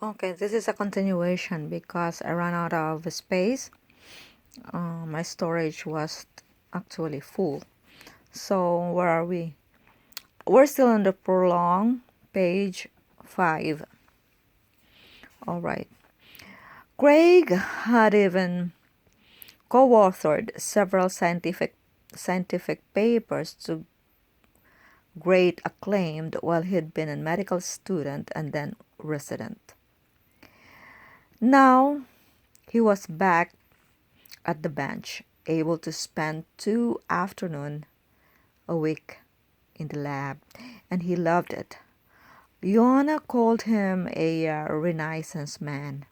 Okay, this is a continuation because I ran out of space. My storage was actually full. So, where are we? We're still on the prolong, page 5. All right. Craig had even co-authored several scientific papers to great acclaim while he'd been a medical student and then resident. Now he was back at the bench, able to spend 2 afternoons a week in the lab, and he loved it. Leona called him a Renaissance man,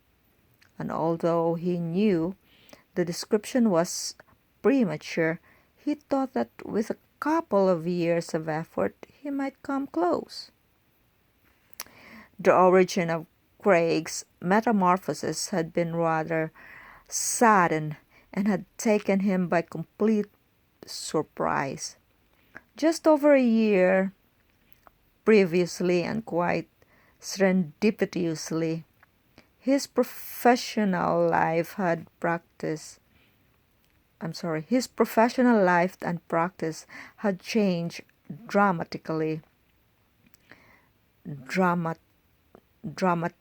and although he knew the description was premature, he thought that with a couple of years of effort he might come close. The origin of Craig's metamorphosis had been rather sudden and had taken him by complete surprise. Just over a year previously, and quite serendipitously, his professional life and practice had changed dramatically, dramat, dramatically,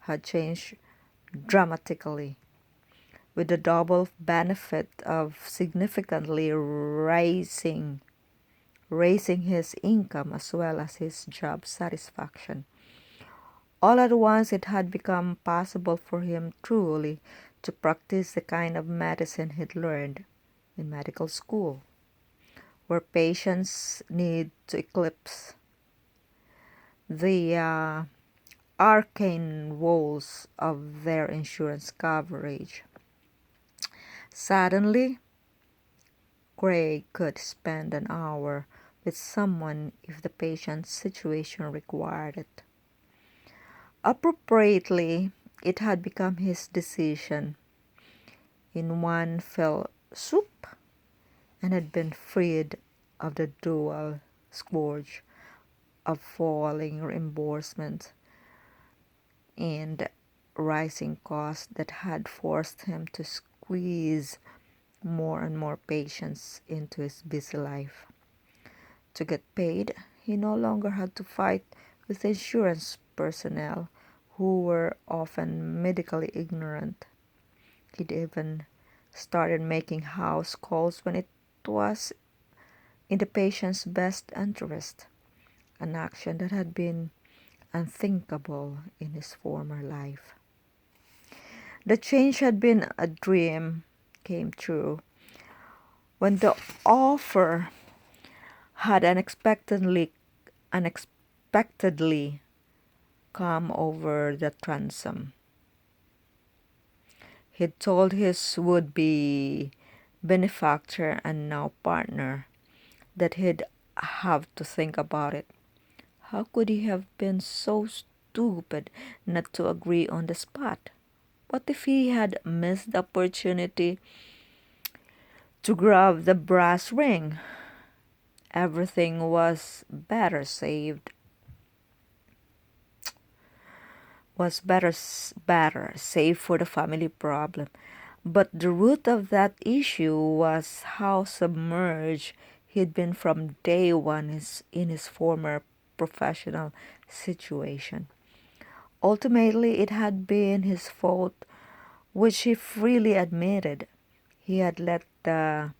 had changed dramatically, with the double benefit of significantly raising his income as well as his job satisfaction. All at once it had become possible for him truly to practice the kind of medicine he'd learned in medical school, where patients need to eclipse the arcane walls of their insurance coverage. Suddenly, Craig could spend an hour with someone if the patient's situation required it. Appropriately, it had become his decision in one fell swoop and had been freed of the dual scourge of falling reimbursement and rising costs that had forced him to squeeze more and more patients into his busy life. To get paid, he no longer had to fight with insurance personnel who were often medically ignorant. He'd even started making house calls when it was in the patient's best interest, an action that had been unthinkable in his former life. The change had been a dream came true when the offer had unexpectedly come over the transom. He'd told his would-be benefactor and now partner that he'd have to think about it. How could he have been so stupid not to agree on the spot? What if he had missed the opportunity to grab the brass ring? Everything was better save for the family problem. But the root of that issue was how submerged he'd been from day one in his former professional situation. Ultimately, it had been his fault, which he freely admitted. He had let the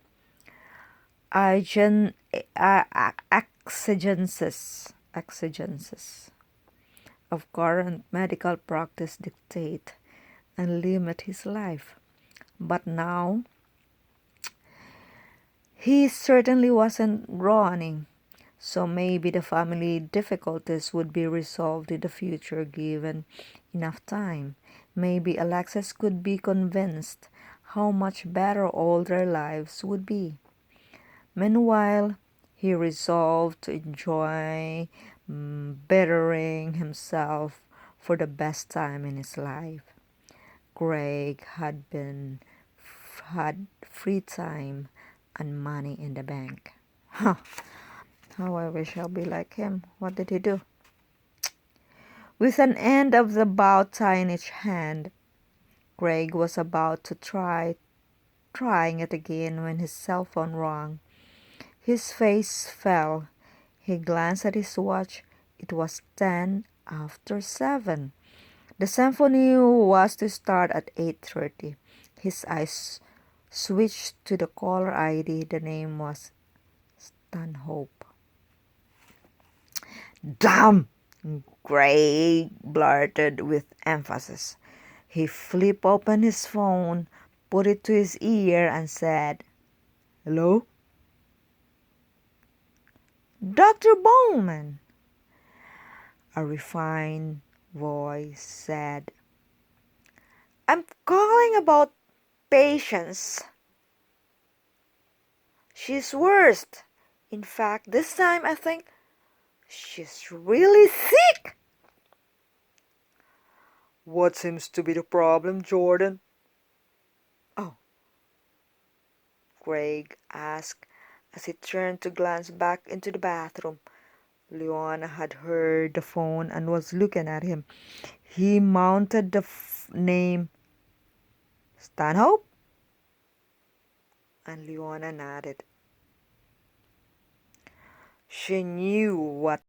exigences of current medical practice dictate and limit his life. But now, he certainly wasn't running, so maybe the family difficulties would be resolved in the future given enough time. Maybe Alexis could be convinced how much better all their lives would be. Meanwhile, he resolved to enjoy bettering himself for the best time in his life. Craig had free time and money in the bank. Huh. How I wish I'll be like him. What did he do? With an end of the bow tie in each hand, Craig was about to trying it again when his cell phone rang. His face fell. He glanced at his watch. It was 10 after 7. The symphony was to start at 8:30. His eyes switched to the caller ID. The name was Stanhope. "Damn!" Craig blurted with emphasis. He flipped open his phone, put it to his ear, and said, "Hello?" "Dr. Bowman," a refined voice said. "I'm calling about Patience. She's worse. In fact, this time I think she's really sick." "What seems to be the problem, Jordan?" "Oh," Craig asked as he turned to glance back into the bathroom. Leona had heard the phone and was looking at him. He mounted the name Stanhope, and Leona nodded. She knew what